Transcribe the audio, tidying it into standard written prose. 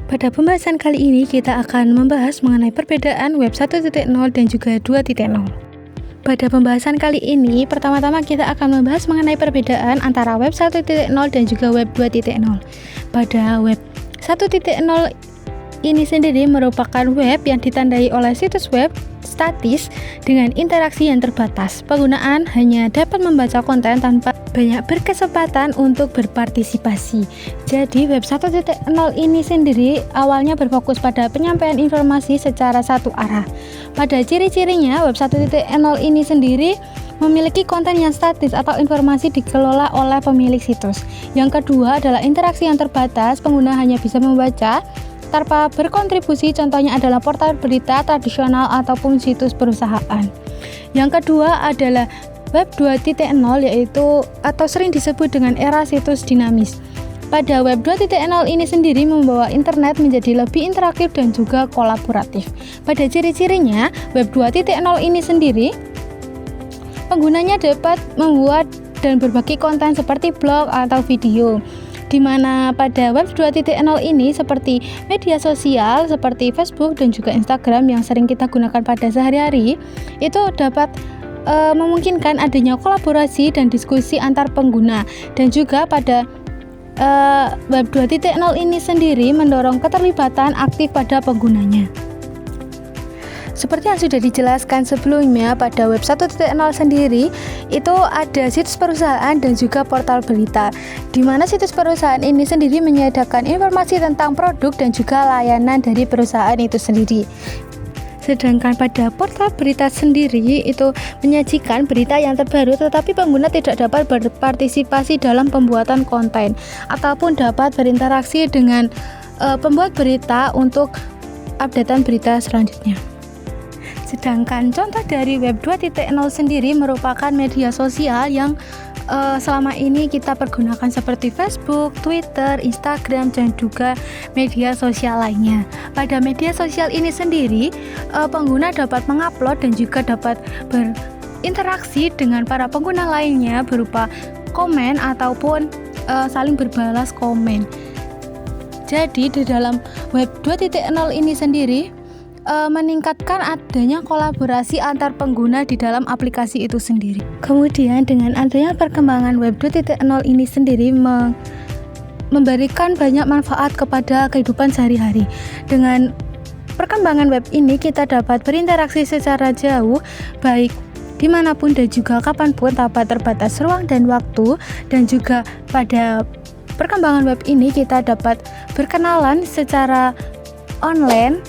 Pada pembahasan kali ini kita akan membahas mengenai perbedaan web 1.0 dan juga 2.0. Pada pembahasan kali ini, pertama-tama kita akan membahas mengenai perbedaan antara web 1.0 dan juga web 2.0. Pada web 1.0 ini sendiri merupakan web yang ditandai oleh situs web statis dengan interaksi yang terbatas. Penggunaan hanya dapat membaca konten tanpa banyak berkesempatan untuk berpartisipasi. Jadi web 1.0 ini sendiri awalnya berfokus pada penyampaian informasi secara satu arah. Pada ciri-cirinya, web 1.0 ini sendiri memiliki konten yang statis atau informasi dikelola oleh pemilik situs. Yang kedua adalah interaksi yang terbatas, pengguna hanya bisa membaca tanpa berkontribusi, contohnya adalah portal berita tradisional ataupun situs perusahaan. Yang kedua adalah web 2.0 yaitu atau sering disebut dengan era situs dinamis. Pada web 2.0 ini sendiri membawa internet menjadi lebih interaktif dan juga kolaboratif. Pada ciri-cirinya, web 2.0 ini sendiri penggunanya dapat membuat dan berbagi konten seperti blog atau video, di mana pada web 2.0 ini seperti media sosial seperti Facebook dan juga Instagram yang sering kita gunakan pada sehari-hari itu dapat memungkinkan adanya kolaborasi dan diskusi antar pengguna, dan juga pada web 2.0 ini sendiri mendorong keterlibatan aktif pada penggunanya. Seperti yang sudah dijelaskan sebelumnya, pada web 1.0 sendiri itu ada situs perusahaan dan juga portal berita, di mana situs perusahaan ini sendiri menyediakan informasi tentang produk dan juga layanan dari perusahaan itu sendiri. Sedangkan pada portal berita sendiri itu menyajikan berita yang terbaru, tetapi pengguna tidak dapat berpartisipasi dalam pembuatan konten ataupun dapat berinteraksi dengan pembuat berita untuk updatean berita selanjutnya. Sedangkan contoh dari web 2.0 sendiri merupakan media sosial yang selama ini kita pergunakan seperti Facebook, Twitter, Instagram, dan juga media sosial lainnya. Pada media sosial ini sendiri, pengguna dapat mengupload dan juga dapat berinteraksi dengan para pengguna lainnya berupa komen ataupun saling berbalas komen. Jadi di dalam web 2.0 ini sendiri meningkatkan adanya kolaborasi antar pengguna di dalam aplikasi itu sendiri. Kemudian dengan adanya perkembangan web 2.0 ini sendiri memberikan banyak manfaat kepada kehidupan sehari-hari. Dengan perkembangan web ini kita dapat berinteraksi secara jauh, baik dimanapun dan juga kapanpun tanpa terbatas ruang dan waktu, dan juga pada perkembangan web ini kita dapat berkenalan secara online